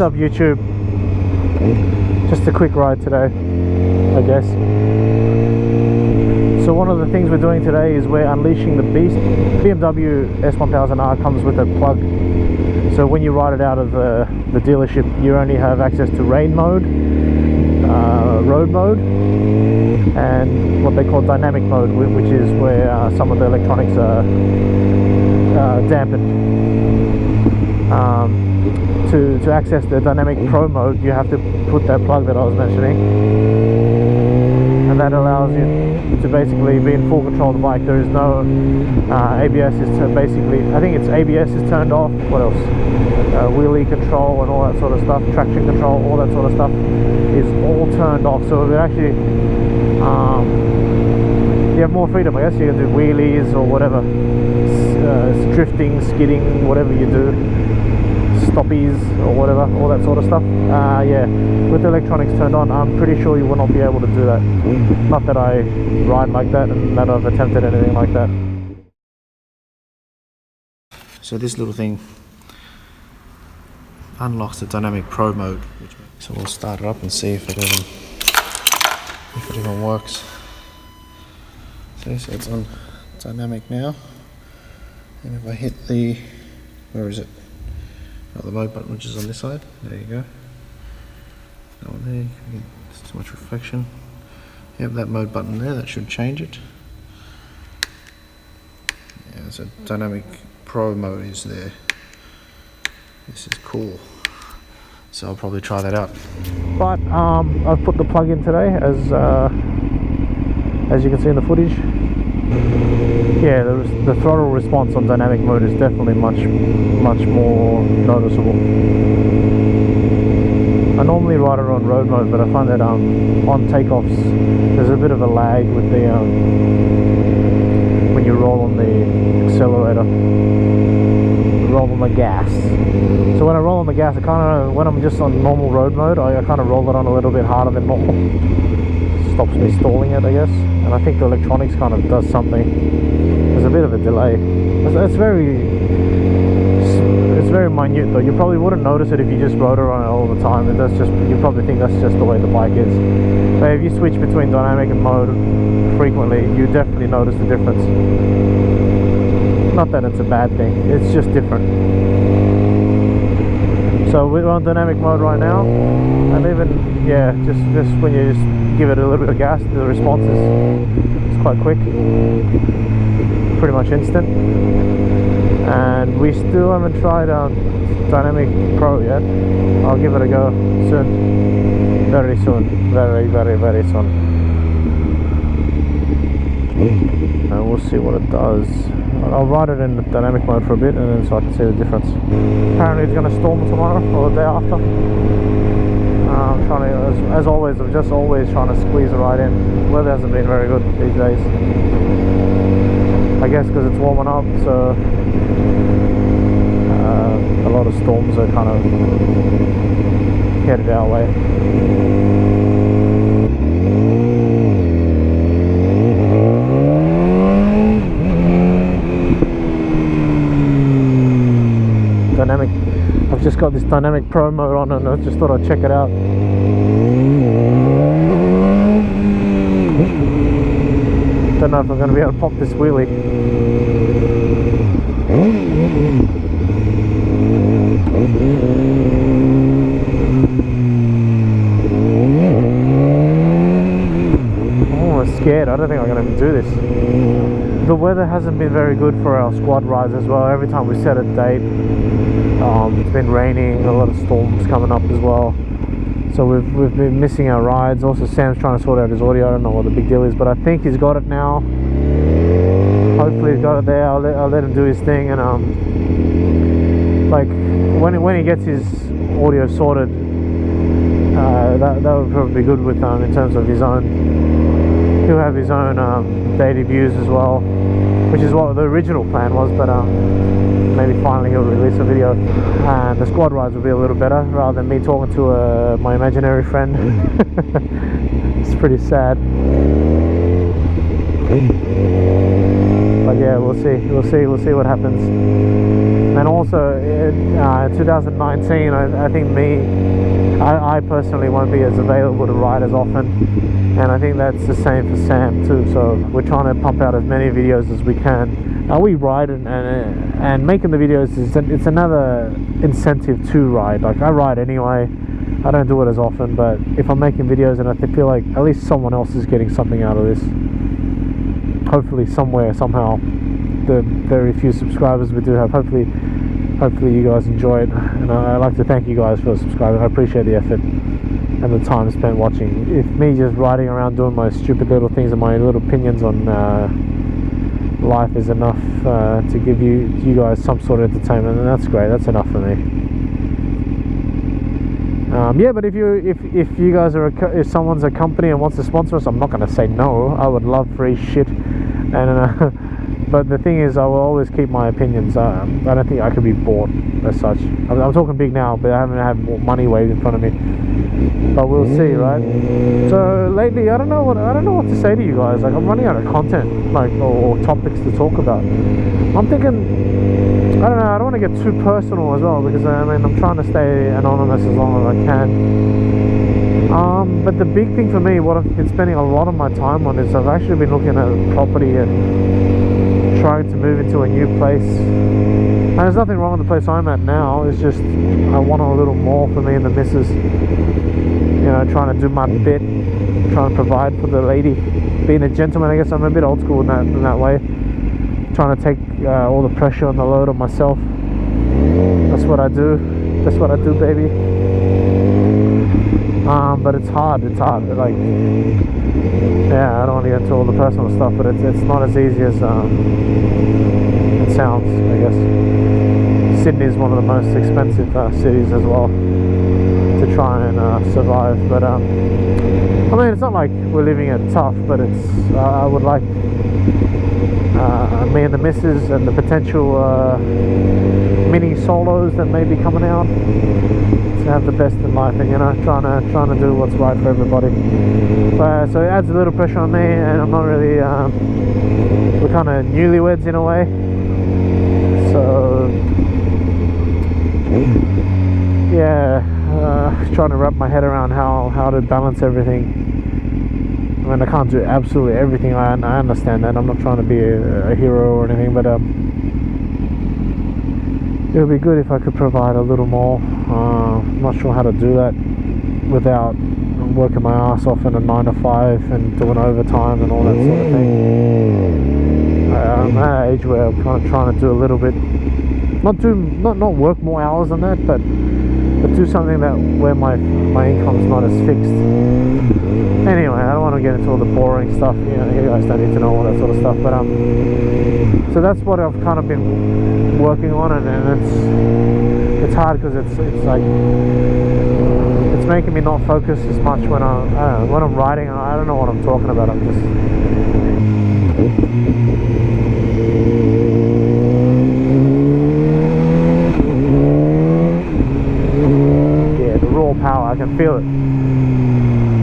What's up, YouTube? Just a quick ride today, I guess. So one of the things we're doing today is we're unleashing the beast. BMW S1000R comes with a plug. So when you ride it out of the dealership, you only have access to rain mode, road mode, and what they call dynamic mode, which is where some of the electronics are dampened. To access the dynamic pro mode, you have to put that plug that I was mentioning, and that allows you to basically be in full control of the bike. There is no ABS is basically, I think it's ABS is turned off. What else? Wheelie control and all that sort of stuff, traction control, all that sort of stuff is all turned off. So it actually you have more freedom, I guess. You can do wheelies or whatever, drifting, skidding, whatever you do, stoppies or whatever, all that sort of stuff. Yeah, with the electronics turned on, I'm pretty sure you will not be able to do that. Not that I ride like that and that I've attempted anything like that. So this little thing unlocks the dynamic pro mode. So we'll start it up and see if it even works. So it's on dynamic now, and if I hit the, where is it? Not the mode button, which is on this side. There you go. That one there. There's too much reflection. You have that mode button there. That should change it. Yeah, so dynamic pro mode is there. This is cool. So I'll probably try that out. But I've put the plug in today, as you can see in the footage. Yeah, the throttle response on dynamic mode is definitely much more noticeable. I normally ride it on road mode, but I find that on takeoffs there's a bit of a lag with the when you roll on the accelerator, roll on the gas. So when I roll on the gas, when I'm just on normal road mode, I kind of roll it on a little bit harder than normal. Stops me stalling it, I guess. And I think the electronics kind of does something. There's a bit of a delay. It's very minute though. You probably wouldn't notice it if you just rode it on it all the time. You probably think that's just the way the bike is. But if you switch between dynamic and mode frequently, you definitely notice the difference. Not that it's a bad thing, it's just different. So we're on dynamic mode right now, and even, yeah, just when you just give it a little bit of gas, the response is quite quick, pretty much instant. And we still haven't tried dynamic pro yet. I'll give it a go soon, very soon, very soon. And we'll see what it does. I'll ride it in dynamic mode for a bit, and then so I can see the difference. Apparently it's going to storm tomorrow or the day after. I'm trying to, as always, I'm just always trying to squeeze the ride in. Weather hasn't been very good these days. I guess because it's warming up, so a lot of storms are kind of headed our way. Dynamic. I've just got this dynamic pro mode on, and I just thought I'd check it out. Don't know if I'm going to be able to pop this wheelie. Oh, I'm scared. I don't think I'm going to do this. The weather hasn't been very good for our squad rides as well. Every time we set a date, it's been raining, a lot of storms coming up as well. So we've been missing our rides. Also, Sam's trying to sort out his audio. I don't know what the big deal is, but I think he's got it now. Hopefully he's got it there. I'll let him do his thing, and like when he gets his audio sorted, that would probably be good with in terms of his own. He'll have his own daily views as well, which is what the original plan was, but maybe finally he'll release a video, and the squad rides will be a little better rather than me talking to my imaginary friend. It's pretty sad, but yeah, we'll see what happens. And also in 2019, I think I personally won't be as available to ride as often, and I think that's the same for Sam too. So we're trying to pump out as many videos as we can. We ride, and making the videos it's another incentive to ride. Like, I ride anyway, I don't do it as often, but if I'm making videos and I feel like at least someone else is getting something out of this, hopefully somewhere, somehow, the very few subscribers we do have, hopefully you guys enjoy it. And I'd like to thank you guys for subscribing. I appreciate the effort and the time spent watching. If me just riding around doing my stupid little things and my little opinions on life is enough to give you guys some sort of entertainment, then that's great. That's enough for me. Yeah, but if you guys are if someone's a company and wants to sponsor us, I'm not going to say no. I would love free shit, and but the thing is, I will always keep my opinions. I don't think I could be bought as such. I'm talking big now, but I haven't had more money waved in front of me. But we'll see, right? So lately, I don't know what to say to you guys. Like, I'm running out of content, like, or topics to talk about. I'm thinking, I don't know. I don't want to get too personal as well, because I mean, I'm trying to stay anonymous as long as I can. But the big thing for me, what I've been spending a lot of my time on, is I've actually been looking at property and trying to move into a new place. And there's nothing wrong with the place I'm at now. It's just I want a little more for me and the missus. You know, trying to do my bit, trying to provide for the lady, being a gentleman. I guess I'm a bit old school in that way. Trying to take all the pressure and the load on myself. That's what I do. That's what I do, baby. But it's hard. Like, yeah, I don't want to get into all the personal stuff, but it's not as easy as it sounds, I guess. Sydney is one of the most expensive cities as well to try and survive. But I mean, it's not like we're living it tough, but it's I would like me and the missus and the potential mini solos that may be coming out to have the best in life, and you know, trying to do what's right for everybody. But so it adds a little pressure on me, and I'm not really we're kind of newlyweds in a way, so yeah, trying to wrap my head around how to balance everything. I mean, I can't do absolutely everything. I understand that. I'm not trying to be a hero or anything, but it would be good if I could provide a little more. I'm not sure how to do that without working my ass off in a 9 to 5 and doing overtime and all that sort of thing. I'm at an age where I'm kind of trying to do a little bit, not work more hours than that, but do something that where my income's not as fixed. Anyway, I don't want to get into all the boring stuff. You know, you guys don't need to know all that sort of stuff. But so that's what I've kind of been working on, and it's hard because it's like it's making me not focus as much when I'm riding. I don't know what I'm talking about. I'm just power. I can feel it.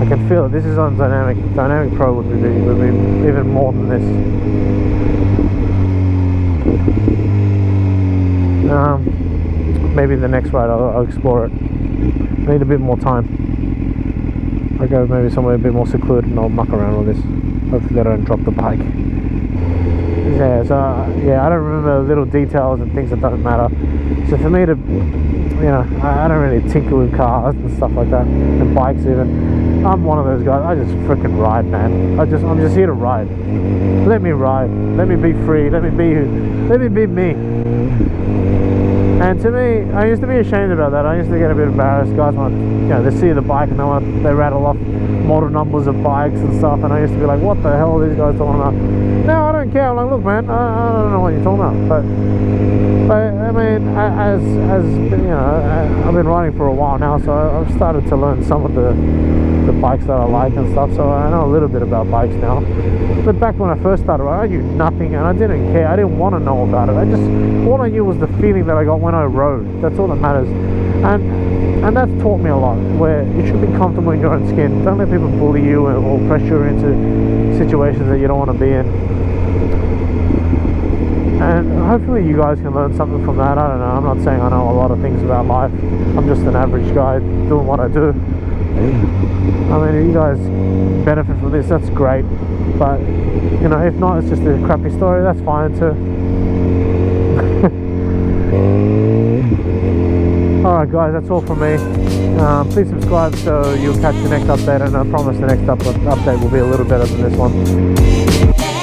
I can feel it. This is on Dynamic. Dynamic Pro would be even more than this. Maybe the next ride I'll explore it. I need a bit more time. I'll go maybe somewhere a bit more secluded and I'll muck around with this. Hopefully I don't drop the bike. Yeah, so yeah, I don't remember little details and things that don't matter. So for me to, you know, I don't really tinker with cars and stuff like that, and bikes even. I'm one of those guys. I just freaking ride, man. I'm just here to ride. Let me ride. Let me be free. Let me be me. And to me, I used to be ashamed about that. I used to get a bit embarrassed. Guys want, you know, they see the bike and they rattle off model numbers of bikes and stuff, and I used to be like, what the hell are these guys talking about? No, I don't care. I'm like, look, man, I don't know what you're talking about. But I mean, as you know, I've been riding for a while now, so I've started to learn some of the bikes that I like and stuff. So I know a little bit about bikes now. But back when I first started, I knew nothing, and I didn't care. I didn't want to know about it. All I knew was the feeling that I got when I rode. That's all that matters. And that's taught me a lot. Where you should be comfortable in your own skin. Don't let people bully you or pressure you into situations that you don't want to be in. And hopefully you guys can learn something from that. I don't know, I'm not saying I know a lot of things about life. I'm just an average guy doing what I do. I mean, if you guys benefit from this, that's great. But, you know, if not, it's just a crappy story, that's fine too. Alright guys, that's all from me. Please subscribe so you'll catch the next update, and I promise the next update will be a little better than this one.